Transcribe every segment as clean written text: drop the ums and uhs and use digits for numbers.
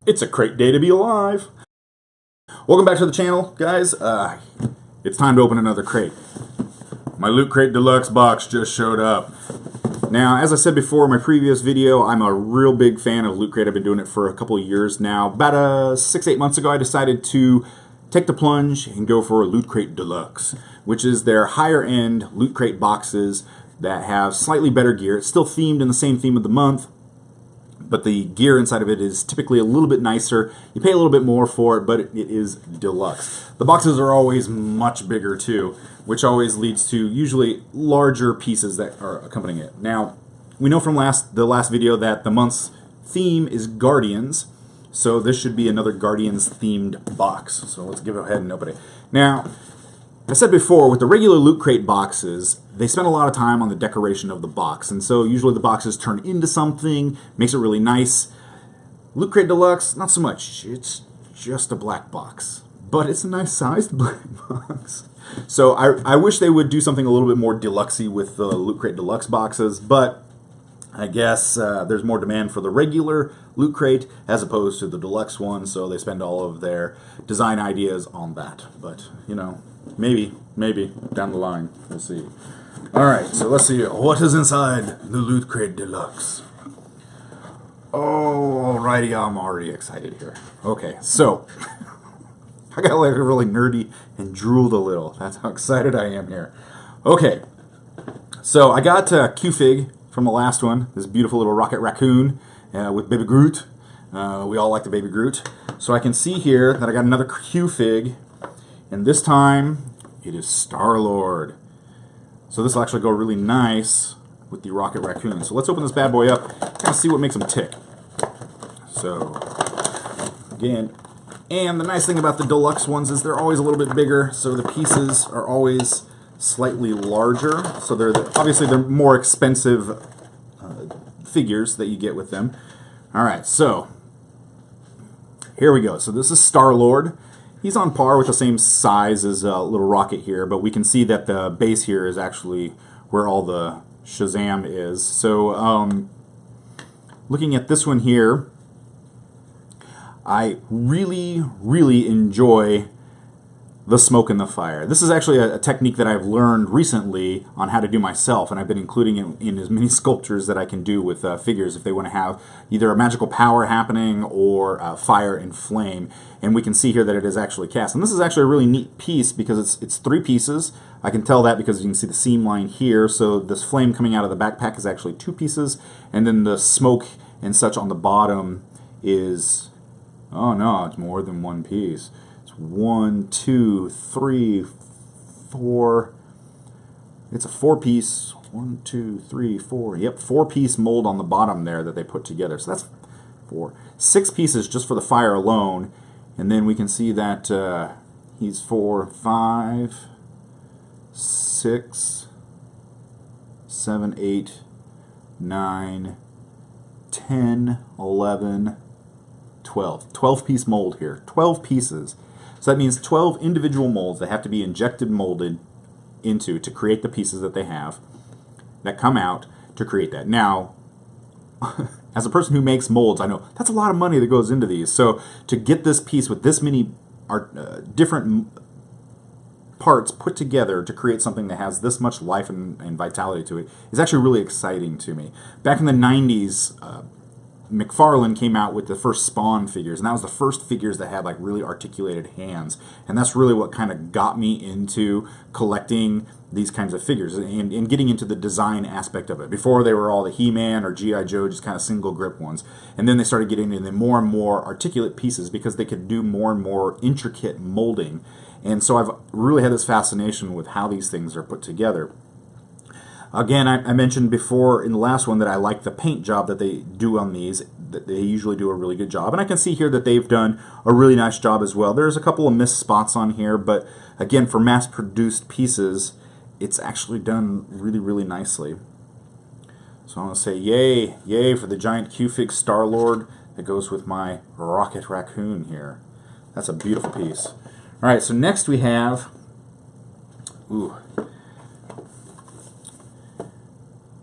It's a great day to be alive. Welcome back to the channel, guys. It's time to open another crate. My Loot Crate Deluxe box just showed up. Now, as I said before in my previous video, I'm a real big fan of Loot Crate. I've been doing it for a couple of years now. About 6-8 months ago, I decided to take the plunge and go for a Loot Crate Deluxe, which is their higher-end Loot Crate boxes that have slightly better gear. It's still themed in the same theme of the month, but the gear inside of it is typically a little bit nicer. You pay a little bit more for it, but it is deluxe. The boxes are always much bigger too, which always leads to usually larger pieces that are accompanying it. Now, we know from the last video that the month's theme is Guardians, so this should be another Guardians themed box. So let's go ahead and open it. Now, I said before, with the regular Loot Crate boxes, they spend a lot of time on the decoration of the box, and so usually the boxes turn into something, makes it really nice. Loot Crate Deluxe, not so much. It's just a black box, but it's a nice sized black box. So I wish they would do something a little bit more deluxe-y with the Loot Crate Deluxe boxes, but I guess there's more demand for the regular Loot Crate as opposed to the deluxe one, so they spend all of their design ideas on that. But, you know, maybe down the line, we'll see. Alright, so let's see what is inside the Loot Crate Deluxe. Oh, alrighty, I'm already excited here. Okay, so I got like really nerdy and drooled a little. That's how excited I am here. Okay, so I got Q-Fig from the last one, this beautiful little rocket raccoon with Baby Groot. We all like the Baby Groot. So I can see here that I got another Q-Fig, and this time it is Star-Lord. So this will actually go really nice with the rocket raccoon. So let's open this bad boy up, kind of see what makes him tick. So, again, and the nice thing about the deluxe ones is they're always a little bit bigger, so the pieces are always slightly larger. So obviously they're more expensive figures that you get with them. Alright, so here we go. So this is Star-Lord. He's on par with the same size as Little Rocket here, but we can see that the base here is actually where all the Shazam is. So looking at this one here, I really enjoy the smoke and the fire. This is actually a technique that I've learned recently on how to do myself, and I've been including it in as many sculptures that I can do with figures if they want to have either a magical power happening or fire and flame. And we can see here that it is actually cast. And this is actually a really neat piece because it's 3 pieces. I can tell that because you can see the seam line here. So this flame coming out of the backpack is actually 2 pieces, and then the smoke and such on the bottom is, oh no, it's more than 1 piece. 1, 2, 3, 4. It's a 4-piece. 1, 2, 3, 4. Yep, 4-piece mold on the bottom there that they put together. So that's 4. 6 pieces just for the fire alone. And then we can see that he's 4, 5, 6, 7, 8, 9, 10, 11, 12. 12-piece mold here. 12 pieces. So that means 12 individual molds that have to be injected molded into to create the pieces that they have that come out to create that. Now, as a person who makes molds, I know that's a lot of money that goes into these. So to get this piece with this many different parts put together to create something that has this much life and vitality to it is actually really exciting to me. Back in the 90s, McFarlane came out with the first Spawn figures, and that was the first figures that had like really articulated hands, and that's really what kind of got me into collecting these kinds of figures and getting into the design aspect of it. Before, they were all the He-Man or G.I. Joe, just kind of single grip ones, and then they started getting into more and more articulate pieces because they could do more and more intricate molding. And so I've really had this fascination with how these things are put together. Again, I mentioned before in the last one that I like the paint job that they do on these, that they usually do a really good job. And I can see here that they've done a really nice job as well. There's a couple of missed spots on here, but again, for mass-produced pieces, it's actually done really nicely. So I want to say yay for the giant Q-Fig Star-Lord that goes with my rocket raccoon here. That's a beautiful piece. Alright, so next we have,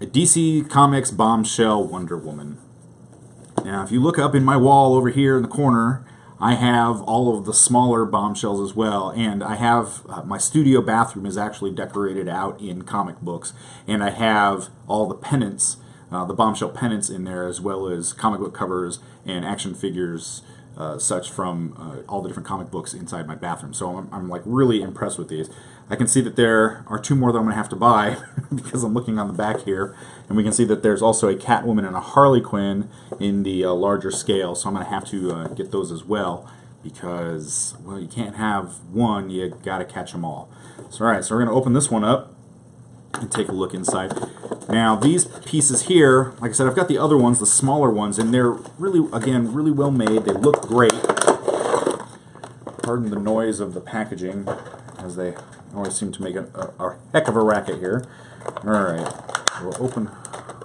a DC Comics bombshell Wonder Woman. Now, if you look up in my wall over here in the corner, I have all of the smaller bombshells as well, and I have my studio bathroom is actually decorated out in comic books, and I have all the pennants, the bombshell pennants in there, as well as comic book covers and action figures, such from all the different comic books inside my bathroom. So I'm like really impressed with these. I can see that there are 2 more that I'm going to have to buy because I'm looking on the back here, and we can see that there's also a Catwoman and a Harley Quinn in the larger scale, so I'm going to have to get those as well because, well, you can't have one, you got to catch them all. So alright, so we're going to open this one up and take a look inside. Now these pieces here, like I said, I've got the other ones, the smaller ones, and they're really, again, really well made. They look great. Pardon the noise of the packaging, as they always seem to make a heck of a racket here. Alright, we'll open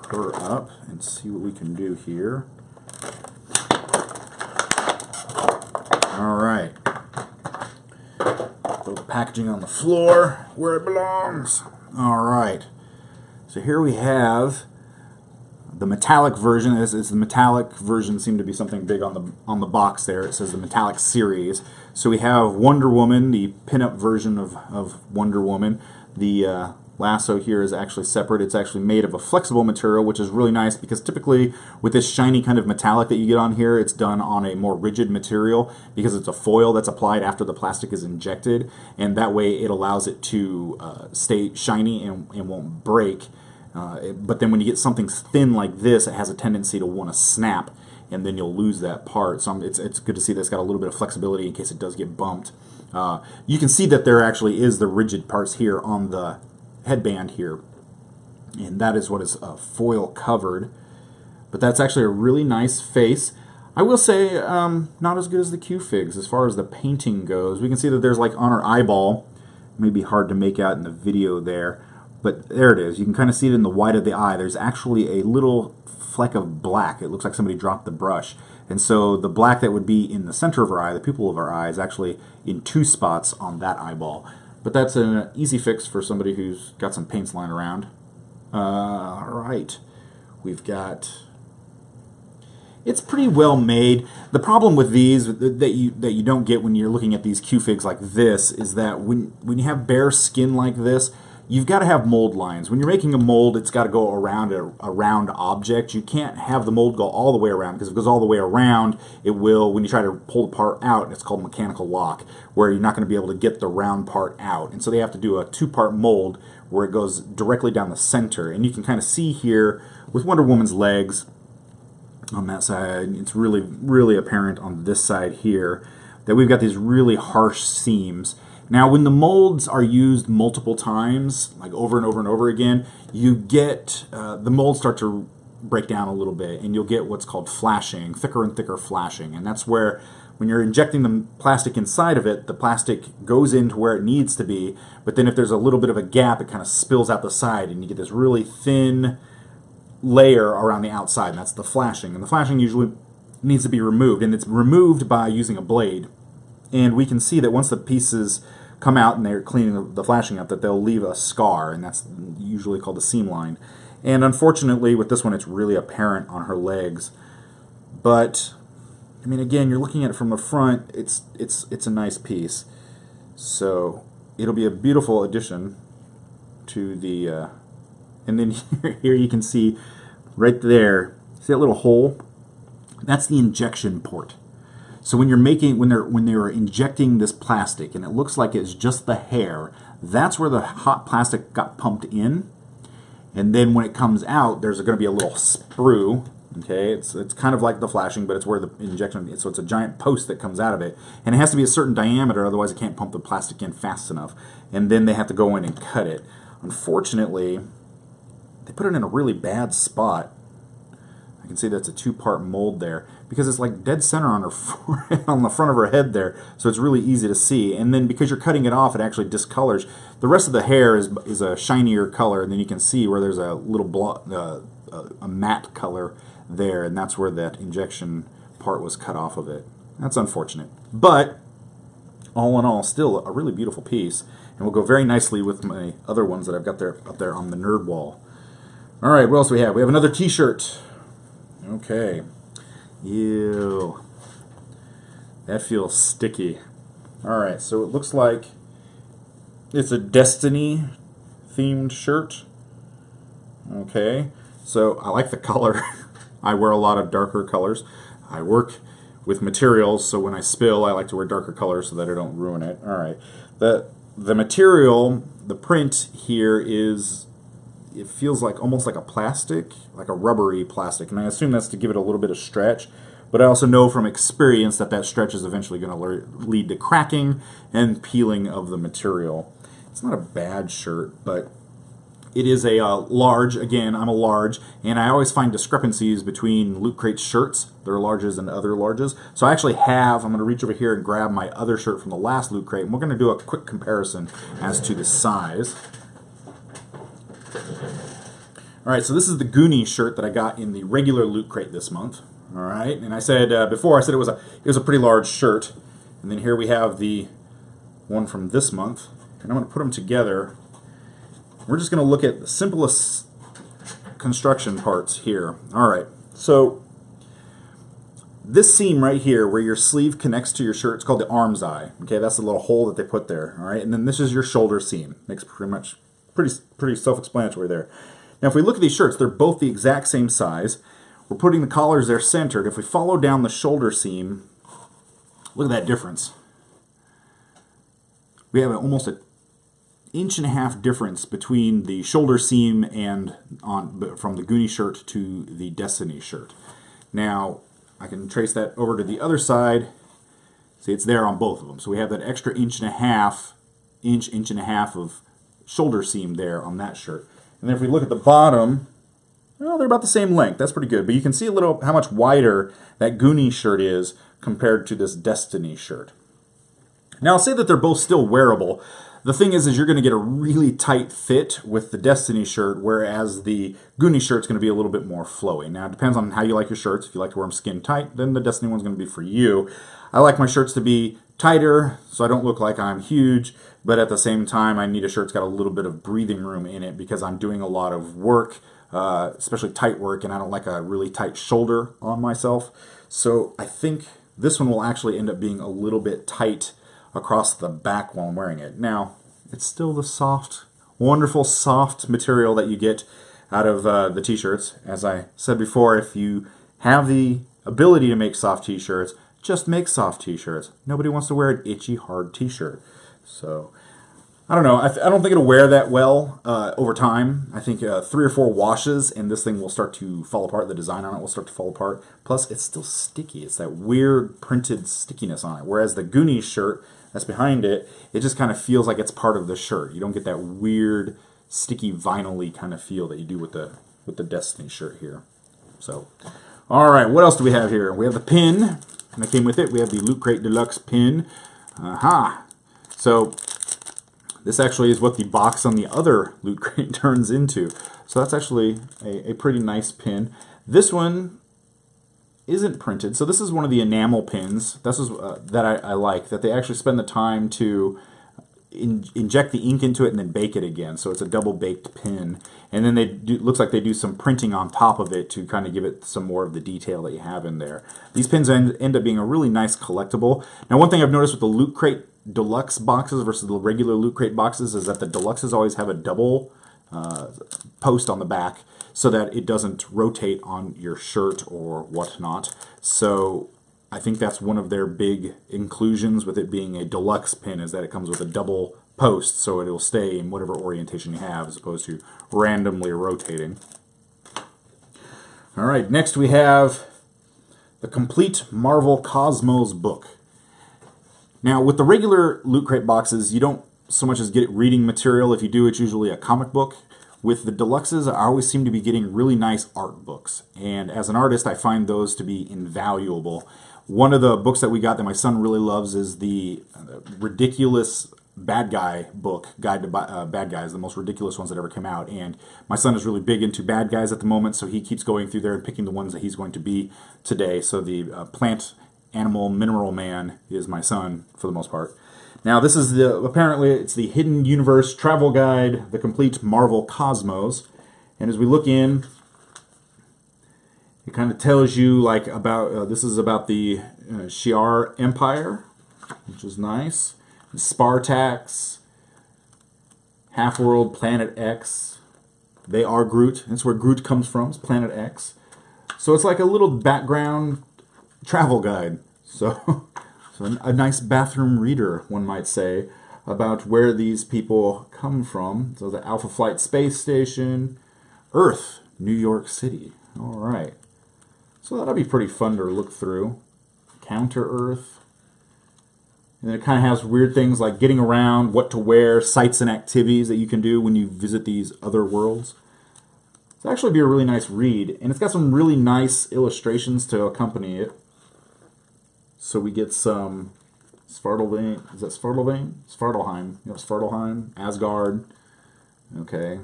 her up and see what we can do here. Alright. Put the packaging on the floor where it belongs. Alright. So here we have the metallic version. This is the metallic version, seemed to be something big on the box there. It says the metallic series. So we have Wonder Woman, the pinup version of Wonder Woman. The lasso here is actually separate. It's actually made of a flexible material, which is really nice because typically with this shiny kind of metallic that you get on here, it's done on a more rigid material because it's a foil that's applied after the plastic is injected, and that way it allows it to stay shiny and won't break. But then when you get something thin like this, it has a tendency to want to snap, and then you'll lose that part. So it's good to see that it's got a little bit of flexibility in case it does get bumped. You can see that there actually is the rigid parts here on the headband here, and that is what is foil covered. But that's actually a really nice face. I will say not as good as the Q-Figs as far as the painting goes. We can see that there's, like, on her eyeball, it may be hard to make out in the video there, but there it is. You can kind of see it in the white of the eye. There's actually a little fleck of black. It looks like somebody dropped the brush. And so the black that would be in the center of our eye, the pupil of our eye, is actually in 2 spots on that eyeball. But that's an easy fix for somebody who's got some paints lying around. Alright, we've got... It's pretty well made. The problem with these that you don't get when you're looking at these Q-Figs like this is that when you have bare skin like this, you've got to have mold lines. When you're making a mold, it's got to go around a round object. You can't have the mold go all the way around, because if it goes all the way around, it will, when you try to pull the part out, it's called mechanical lock, where you're not going to be able to get the round part out. And so they have to do a 2-part mold where it goes directly down the center. And you can kind of see here with Wonder Woman's legs on that side, it's really, really apparent on this side here that we've got these really harsh seams. Now, when the molds are used multiple times, like over and over and over again, you get the molds start to break down a little bit, and you'll get what's called flashing, thicker and thicker flashing. And that's where, when you're injecting the plastic inside of it, the plastic goes into where it needs to be, but then if there's a little bit of a gap, it kind of spills out the side, and you get this really thin layer around the outside, and that's the flashing. And the flashing usually needs to be removed, and it's removed by using a blade. And we can see that once the pieces come out and they're cleaning the flashing up, that they'll leave a scar, and that's usually called the seam line. And unfortunately, with this one, it's really apparent on her legs. But I mean, again, you're looking at it from the front. It's a nice piece, so it'll be a beautiful addition to the. And then here you can see right there. See that little hole? That's the injection port. So when you're making, when they're injecting this plastic, and it looks like it's just the hair, that's where the hot plastic got pumped in. And then when it comes out, there's going to be a little sprue. Okay, it's kind of like the flashing, but it's where the injection is. So it's a giant post that comes out of it, and it has to be a certain diameter, otherwise it can't pump the plastic in fast enough. And then they have to go in and cut it. Unfortunately, they put it in a really bad spot. I can see that's a 2-part mold there, because it's like dead center on her forehead, on the front of her head there, so it's really easy to see. And then because you're cutting it off, it actually discolors. The rest of the hair is a shinier color, and then you can see where there's a little a matte color there, and that's where that injection part was cut off of it. That's unfortunate, but all in all, still a really beautiful piece, and will go very nicely with my other ones that I've got there up there on the nerd wall. All right, what else do we have? We have another T-shirt. Okay. Ew. That feels sticky. Alright, so it looks like it's a Destiny themed shirt. Okay, so I like the color. I wear a lot of darker colors. I work with materials, so when I spill, I like to wear darker colors so that I don't ruin it. Alright, the material, the print here is, it feels like almost like a plastic, like a rubbery plastic, and I assume that's to give it a little bit of stretch. But I also know from experience that that stretch is eventually going to lead to cracking and peeling of the material. It's not a bad shirt, but it is a large. Again, I'm a large, and I always find discrepancies between Loot Crate shirts, their larges and other larges. So I actually have, I'm going to reach over here and grab my other shirt from the last Loot Crate, and we're going to do a quick comparison as to the size. Alright, so this is the Goonie shirt that I got in the regular Loot Crate this month. Alright, and I said before, I said it was a pretty large shirt. And then here we have the one from this month. And I'm going to put them together. We're just going to look at the simplest construction parts here. Alright, so this seam right here where your sleeve connects to your shirt, it's called the arm's eye. Okay, that's the little hole that they put there. Alright, and then this is your shoulder seam. Makes pretty self-explanatory there. Now if we look at these shirts, they're both the exact same size. We're putting the collars there centered. If we follow down the shoulder seam, look at that difference. We have almost an 1.5 inch difference between the shoulder seam and from the Goonie shirt to the Destiny shirt. Now I can trace that over to the other side. See, it's there on both of them. So we have that extra 1.5 inch of shoulder seam there on that shirt. And then if we look at the bottom, well, they're about the same length. That's pretty good. But you can see a little how much wider that Goonie shirt is compared to this Destiny shirt. Now, I'll say that they're both still wearable. The thing is you're going to get a really tight fit with the Destiny shirt, whereas the Goonie shirt's going to be a little bit more flowy. Now, it depends on how you like your shirts. If you like to wear them skin tight, then the Destiny one's going to be for you. I like my shirts to be tighter, so I don't look like I'm huge, but at the same time, I need a shirt that's got a little bit of breathing room in it because I'm doing a lot of work, especially tight work, and I don't like a really tight shoulder on myself. So I think this one will actually end up being a little bit tight across the back while I'm wearing it. Now, it's still the soft, wonderful soft material that you get out of the t-shirts. As I said before, if you have the ability to make soft t-shirts, just make soft t-shirts. Nobody wants to wear an itchy, hard t-shirt. So, I don't know. I don't think it'll wear that well over time. I think 3 or 4 washes and this thing will start to fall apart. The design on it will start to fall apart. Plus, it's still sticky. It's that weird printed stickiness on it. Whereas the Goonie shirt that's behind it, it just kind of feels like it's part of the shirt. You don't get that weird, sticky, vinyl-y kind of feel that you do with the Destiny shirt here. So, all right, what else do we have here? We have the pin that came with it. We have the Loot Crate Deluxe pin. Aha! So, this actually is what the box on the other Loot Crate turns into. So that's actually a pretty nice pin. This one isn't printed. So this is one of the enamel pins. This is that I like, that they actually spend the time to inject the ink into it and then bake it again. So it's a double baked pin. And then looks like they do some printing on top of it to kind of give it some more of the detail that you have in there. These pins end up being a really nice collectible. Now one thing I've noticed with the Loot Crate Deluxe boxes versus the regular Loot Crate boxes is that the Deluxes always have a double post on the back so that it doesn't rotate on your shirt or whatnot. So I think that's one of their big inclusions with it being a deluxe pin, is that it comes with a double post so it will stay in whatever orientation you have as opposed to randomly rotating. Alright, next we have the Complete Marvel Cosmos book. Now with the regular Loot Crate boxes, you don't so much as get reading material. If you do, it's usually a comic book. With the deluxes, I always seem to be getting really nice art books. And as an artist, I find those to be invaluable. One of the books that we got that my son really loves is the ridiculous bad guy book, Guide to Bad Guys, the most ridiculous ones that ever came out. And my son is really big into bad guys at the moment, so he keeps going through there and picking the ones that he's going to be today. So the plant, animal, mineral man is my son for the most part. Now this is apparently it's the Hidden Universe Travel Guide, the Complete Marvel Cosmos. And as we look in, it kind of tells you like about this is about the Shi'ar Empire, which is nice. Spartax, Half-World, Planet X. They are Groot. That's where Groot comes from. It's Planet X. So it's like a little background travel guide. So, so a nice bathroom reader, one might say, about where these people come from. So the Alpha Flight Space Station, Earth, New York City. All right. So that'll be pretty fun to look through. Counter Earth. And it kind of has weird things like getting around, what to wear, sights and activities that you can do when you visit these other worlds. It's actually be a really nice read, and it's got some really nice illustrations to accompany it. So we get some Svartalfheim, is that Svartalfheim? Svartalfheim. You know, Svartalfheim, Asgard, okay,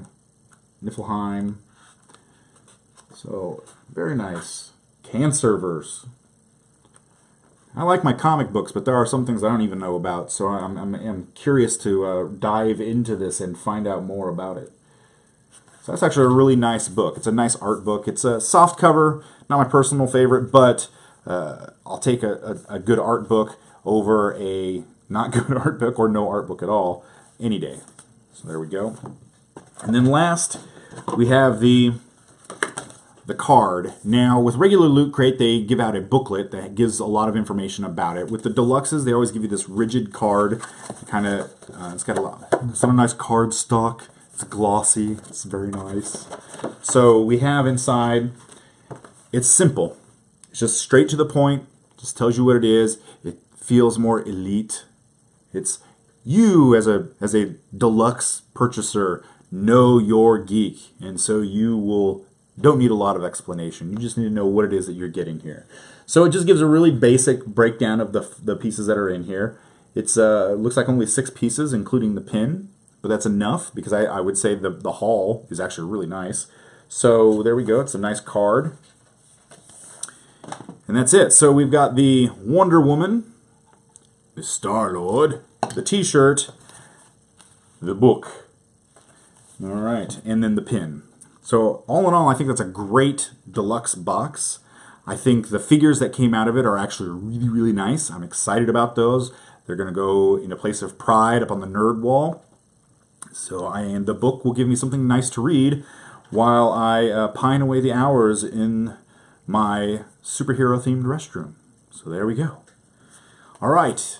Niflheim. So, very nice. Cancerverse. I like my comic books, but there are some things I don't even know about, so I'm curious to dive into this and find out more about it. So that's actually a really nice book. It's a nice art book. It's a soft cover, not my personal favorite, but I'll take a good art book over a not good art book or no art book at all any day. So there we go. And then last, we have the card. Now, with regular Loot Crate, they give out a booklet that gives a lot of information about it. With the deluxes, they always give you this rigid card. Kind of, it's got some nice card stock. It's glossy. It's very nice. So we have inside. It's simple. It's just straight to the point. Just tells you what it is. It feels more elite. It's you as a deluxe purchaser know your geek, and so you don't need a lot of explanation. You just need to know what it is that you're getting here. So it just gives a really basic breakdown of the pieces that are in here. It looks like only 6 pieces, including the pin, but that's enough because I would say the haul is actually really nice. So there we go. It's a nice card. And that's it. So we've got the Wonder Woman, the Star-Lord, the t-shirt, the book. All right, and then the pin. So all in all, I think that's a great deluxe box. I think the figures that came out of it are actually really, really nice. I'm excited about those. They're going to go in a place of pride up on the nerd wall. So and the book will give me something nice to read while I pine away the hours in my superhero-themed restroom. So there we go. All right.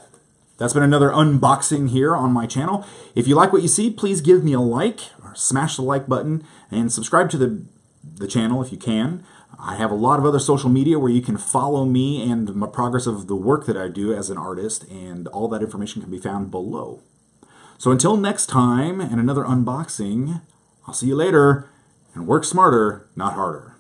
That's been another unboxing here on my channel. If you like what you see, please give me a like, or smash the like button, and subscribe to the channel if you can. I have a lot of other social media where you can follow me and my progress of the work that I do as an artist, and all that information can be found below. So until next time, and another unboxing, I'll see you later, and work smarter, not harder.